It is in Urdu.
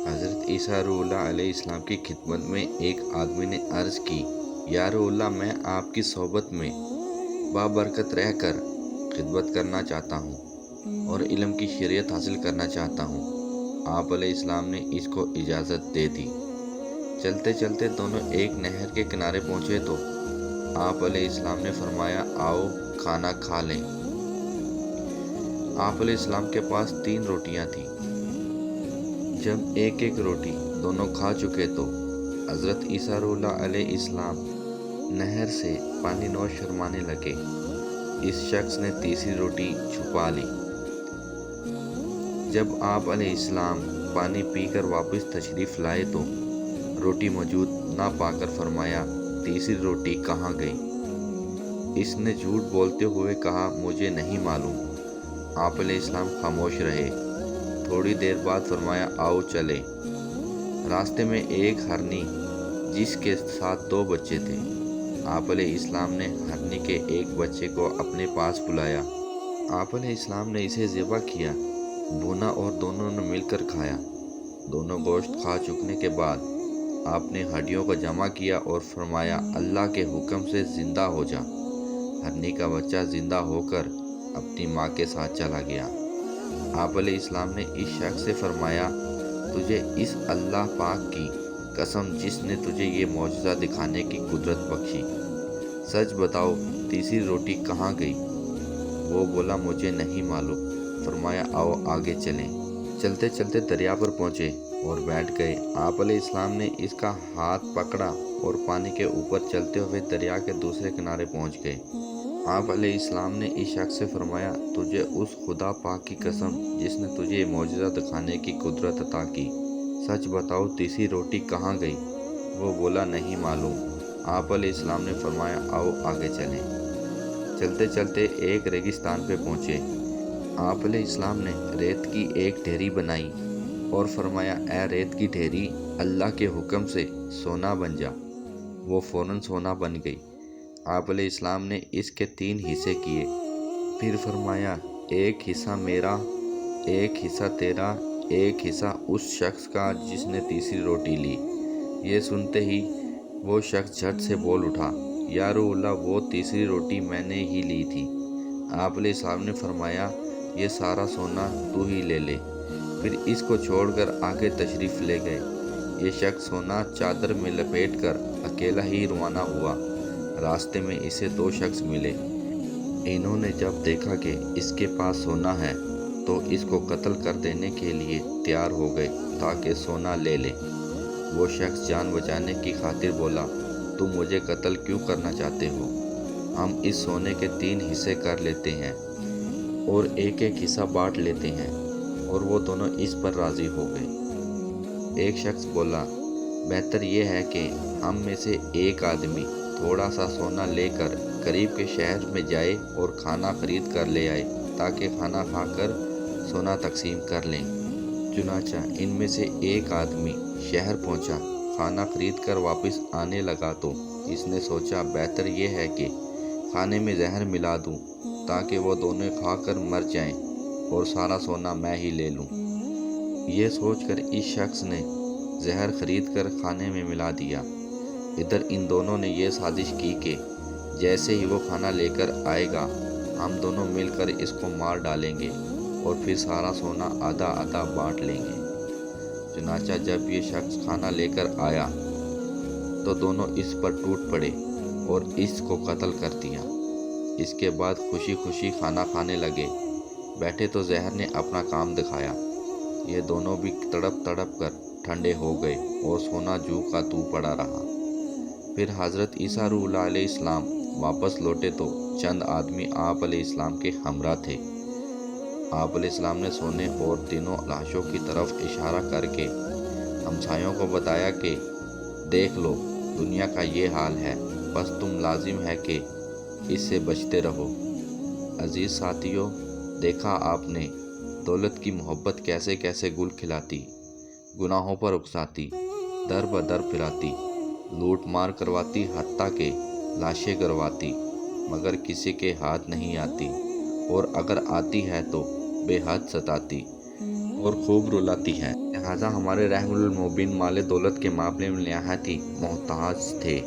حضرت عیسیٰ روح اللہ علیہ السلام کی خدمت میں ایک آدمی نے عرض کی، یا روح اللہ، میں آپ کی صحبت میں بابرکت رہ کر خدمت کرنا چاہتا ہوں اور علم کی شریعت حاصل کرنا چاہتا ہوں۔ آپ علیہ السلام نے اس کو اجازت دے دی۔ چلتے چلتے دونوں ایک نہر کے کنارے پہنچے تو آپ علیہ السلام نے فرمایا، آؤ کھانا کھا لیں۔ آپ علیہ السلام کے پاس 3 روٹیاں تھیں۔ جب ایک ایک روٹی دونوں کھا چکے تو حضرت عیسیٰ روح اللہ علیہ السلام نہر سے پانی نوش فرمانے لگے۔ اس شخص نے تیسری روٹی چھپا لی۔ جب آپ علیہ السلام پانی پی کر واپس تشریف لائے تو روٹی موجود نہ پا کر فرمایا، تیسری روٹی کہاں گئی؟ اس نے جھوٹ بولتے ہوئے کہا، مجھے نہیں معلوم۔ آپ علیہ السلام خاموش رہے۔ تھوڑی دیر بعد فرمایا، آؤ چلے۔ راستے میں ایک ہرنی جس کے ساتھ 2 بچے تھے، آپ علیہ السلام نے ہرنی کے ایک بچے کو اپنے پاس بلایا۔ آپ علیہ السلام نے اسے ذبح کیا، بھونا اور دونوں نے مل کر کھایا۔ دونوں گوشت کھا چکنے کے بعد آپ نے ہڈیوں کو جمع کیا اور فرمایا، اللہ کے حکم سے زندہ ہو جا۔ ہرنی کا بچہ زندہ ہو کر اپنی ماں کے ساتھ چلا گیا۔ آپ علیہ السلام نے اس شخص سے فرمایا، تجھے اس اللہ پاک کی قسم جس نے تجھے یہ معجزہ دکھانے کی قدرت بخشی، سچ بتاؤ تیسری روٹی کہاں گئی؟ وہ بولا، مجھے نہیں معلوم۔ فرمایا، آؤ آگے چلیں۔ چلتے چلتے دریا پر پہنچے اور بیٹھ گئے۔ آپ علیہ السلام نے اس کا ہاتھ پکڑا اور پانی کے اوپر چلتے ہوئے دریا کے دوسرے کنارے پہنچ گئے۔ آپ علیہ السلام نے اس شخص سے فرمایا، تجھے اس خدا پاک کی قسم جس نے تجھے یہ معجزہ دکھانے کی قدرت عطا کی، سچ بتاؤ تیسری روٹی کہاں گئی؟ وہ بولا، نہیں معلوم۔ آپ علیہ السلام نے فرمایا، آؤ آگے چلیں۔ چلتے چلتے ایک ریگستان پہ پہنچے۔ آپ علیہ السلام نے ریت کی ایک ڈھیری بنائی اور فرمایا، اے ریت کی ڈھیری، اللہ کے حکم سے سونا بن جا۔ وہ فوراً سونا بن گئی۔ آپ علیہ السلام نے اس کے 3 حصے کیے، پھر فرمایا، ایک حصہ میرا، ایک حصہ تیرا، ایک حصہ اس شخص کا جس نے تیسری روٹی لی۔ یہ سنتے ہی وہ شخص جھٹ سے بول اٹھا، یا روح اللہ، وہ تیسری روٹی میں نے ہی لی تھی۔ آپ علیہ السلام نے فرمایا، یہ سارا سونا تو ہی لے لے۔ پھر اس کو چھوڑ کر آگے تشریف لے گئے۔ یہ شخص سونا چادر میں لپیٹ کر اکیلا ہی روانہ ہوا۔ راستے میں اسے 2 شخص ملے۔ انہوں نے جب دیکھا کہ اس کے پاس سونا ہے تو اس کو قتل کر دینے کے لیے تیار ہو گئے تاکہ سونا لے لیں۔ وہ شخص جان بچانے کی خاطر بولا، تم مجھے قتل کیوں کرنا چاہتے ہو؟ ہم اس سونے کے 3 حصے کر لیتے ہیں اور ایک ایک حصہ بانٹ لیتے ہیں۔ اور وہ دونوں اس پر راضی ہو گئے۔ ایک شخص بولا، بہتر یہ ہے کہ ہم میں سے ایک آدمی تھوڑا سا سونا لے کر قریب کے شہر میں جائے اور کھانا خرید کر لے آئے تاکہ کھانا کھا کر سونا تقسیم کر لیں۔ چنانچہ ان میں سے ایک آدمی شہر پہنچا، کھانا خرید کر واپس آنے لگا تو اس نے سوچا، بہتر یہ ہے کہ کھانے میں زہر ملا دوں تاکہ وہ دونوں کھا کر مر جائیں اور سارا سونا میں ہی لے لوں۔ یہ سوچ کر اس شخص نے زہر خرید کر کھانے میں ملا دیا۔ ادھر ان دونوں نے یہ سازش کی کہ جیسے ہی وہ کھانا لے کر آئے گا، ہم دونوں مل کر اس کو مار ڈالیں گے اور پھر سارا سونا آدھا آدھا بانٹ لیں گے۔ چنانچہ جب یہ شخص کھانا لے کر آیا تو دونوں اس پر ٹوٹ پڑے اور اس کو قتل کر دیا۔ اس کے بعد خوشی خوشی کھانا کھانے لگے۔ بیٹھے تو زہر نے اپنا کام دکھایا۔ یہ دونوں بھی تڑپ تڑپ کر ٹھنڈے ہو گئے اور سونا جو کا تو پڑا رہا۔ پھر حضرت عیسیٰ روح اللہ علیہ السلام واپس لوٹے تو چند آدمی آپ علیہ السلام کے ہمراہ تھے۔ آپ علیہ السلام نے سونے اور تینوں لاشوں کی طرف اشارہ کر کے ہمسایوں کو بتایا کہ دیکھ لو، دنیا کا یہ حال ہے، بس تم لازم ہے کہ اس سے بچتے رہو۔ عزیز ساتھیوں، دیکھا آپ نے دولت کی محبت کیسے کیسے گل کھلاتی، گناہوں پر اکساتی، در بدر پھراتی، لوٹ مار کرواتی، حتیٰ کہ لاشیں گرواتی، مگر کسی کے ہاتھ نہیں آتی، اور اگر آتی ہے تو بے حد ستاتی۔ اور خوب رلاتی ہے، لہٰذا ہمارے رحم المبین مال دولت کے معاملے میں نہایت ہی محتاط تھے۔